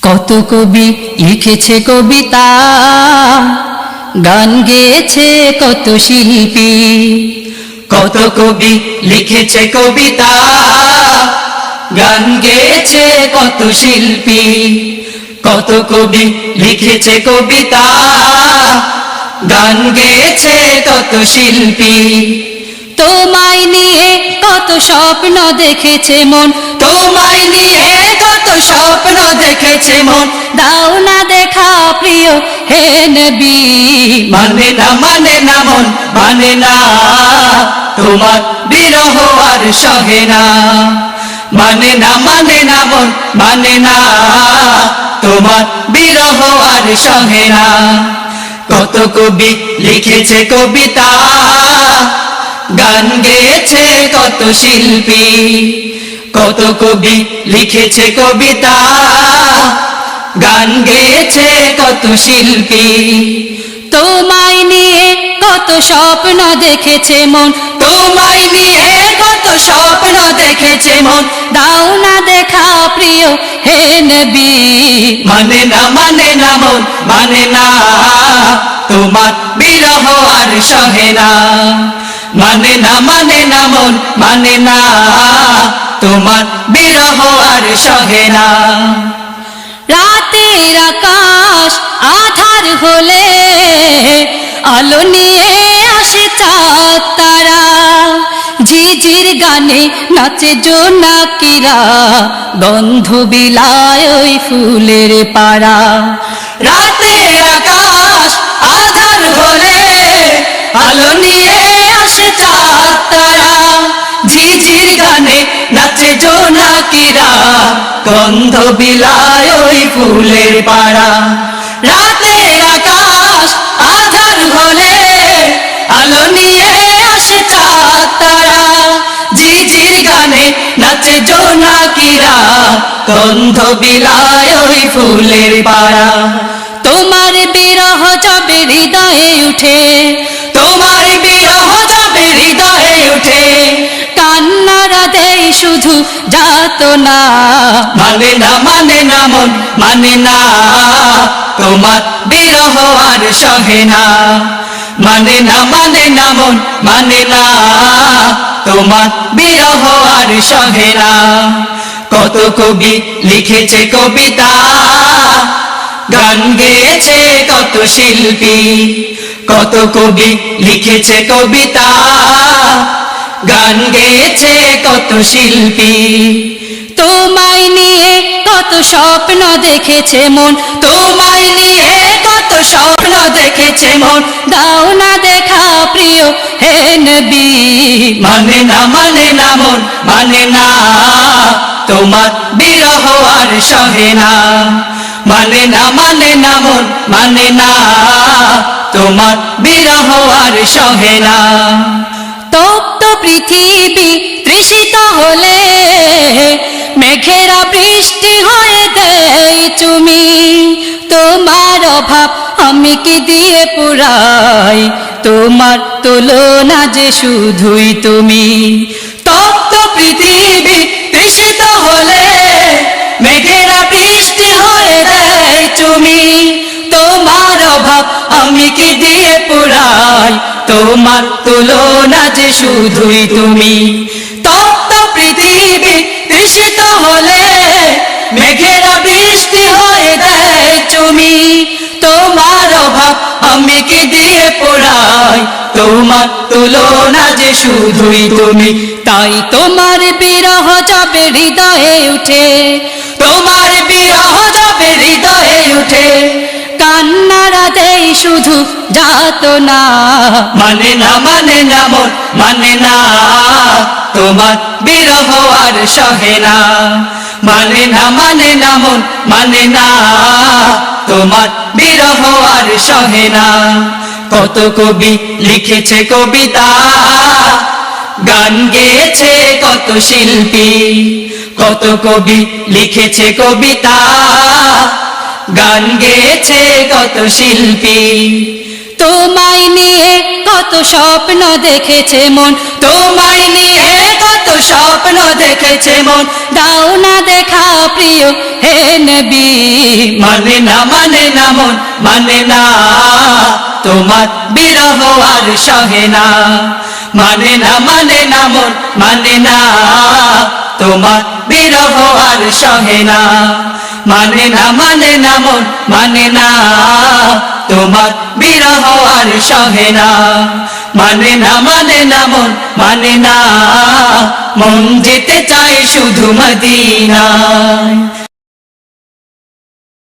কত কবি লিখেছে কবিতা, গান গেয়েছে কত শিল্পী। কত কবি লিখেছে কবিতা, গান গেয়েছে কত শিল্পী। কত কবি লিখেছে কবিতা, গান গেয়েছে কত শিল্পী। তোমায় নিয়ে কত স্বপ্ন দেখেছে মন, তোমায় নিয়ে কত স্বপ্ন দেখেছে মন। দাও না দেখা প্রিয় হে নবী। মানে না মানে না মন মানে না, তোমার বিরহ আর সহে না। মানে না মানে না মন মানে না, তোমার বিরহ আর সহে না। কত কবি লিখেছে কবিতা, গান গেয়েছে কত শিল্পী। কত কবি লিখেছে কবিতা, গান গেয়েছে কত শিল্পী। তোমায় নিয়ে কত স্বপ্ন দেখেছে মন, তোমায় নিয়ে কত স্বপ্ন দেখেছে মন। দাও না দেখা প্রিয় হে নবী। মানে না মানে না মন মানে না, তোমার বিরহ আর সহে না। মানে না মানে না মন মানে না, তোমার বিরহ আর সহে না। রাতের আকাশ আধার হলে আলো নিয়ে আসে চাঁদ তারা। ঝিঝির গানে নাচে জোনাকিরা, গন্ধ বিলায় ওই ফুলের পাড়া। রাতের আকাশ আধার হলে আলো নিয়ে আসে চাঁদ তারা। ঝিঝির গানে নাচে জোনাকিরা, গন্ধ বিলায় ওই ফুলের পাড়া। রাতের আকাশ আধার হলে আলো নিয়ে আসে চাঁদ তারা। ঝিঝির গানে নাচে জোনাকিরা, গন্ধ বিলায় ওই ফুলের পাড়া। তোমার বিরহ যবে হৃদয়ে উঠে, তোমার বিরহ যবে হৃদয়ে উঠে, কান্নারা দেয় শুধু যাতনা। মানে না মানে না মন মানে না, তোমার বিরহ আর সহে না। মানে না মানে না মন মানে না, তোমার বিরহ আর সহে না। কত কবি লিখেছে কবিতা, গান গেয়েছে কত শিল্পী। কত কবি লিখেছে কবিতা, গান গেয়েছে কত শিল্পী। তোমায় নিয়ে কত স্বপ্ন দেখেছে মন, তোমায় নিয়ে কত স্বপ্ন দেখেছে মন। দাও না দেখা প্রিয় হে নবী। মানে না মানে না মন মানে না, তোমার বিরহ আর সহে না। মানে না মানে না মন মানে না, তোমার বিরহ আর সহে না। তপ্ত পৃথিবী তৃষিত হলে মেঘেরা বৃষ্টি হয়ে দেয় তুমি। তোমার অভাব আমি কি দিয়ে পুরাই, তোমার তুলনা যে শুধুই তুমি। তপ্ত পৃথিবী তৃষিত হলে মেঘেরা বৃষ্টি হয়ে দেয় তুমি। তোমার অভাব আমি কি দিয়ে পুরাই, তোমার তুলনা যে শুধুই তুমি। তপ্ত পৃথিবী তৃষিত হলে মেঘেরা বৃষ্টি হয়ে দেয় তুমি। তোমার অভাব আমি কি দিয়ে পুরাই, তোমার তুলনা যে শুধুই তুমি। তাই তোমার বিরহ যবে হৃদয়ে উঠে, তোমার বিরহ যবে হৃদয়ে উঠে, কান্নারা দেয় শুধু যাতনা। মানে না মানে না মন মানে না, তোমার বিরহ আর সহে না। মানে না মানে না মন মানে না, তোমার বিরহ আর সহে না। কত কবি লিখেছে কবিতা, গান গেয়েছে কত শিল্পী। কত কবি লিখেছে কবিতা, গান গেয়েছে কত শিল্পী। তোমায় নিয়ে কত স্বপ্ন দেখেছে মন, তোমায় নিয়ে কত স্বপ্ন দেখেছে মন, দাও না দেখা প্রিয় হে নবী। মানে না মন, মানে না তোমার বিরহ আর সহে না। মানে না মন, মানে না তোমার বিরহ আর সহে না। মানে না মন, মানে না তোমার বিরহ আর সহে না। মানে না মন, মানে না মন যেতে চায় শুধু মদিনায়।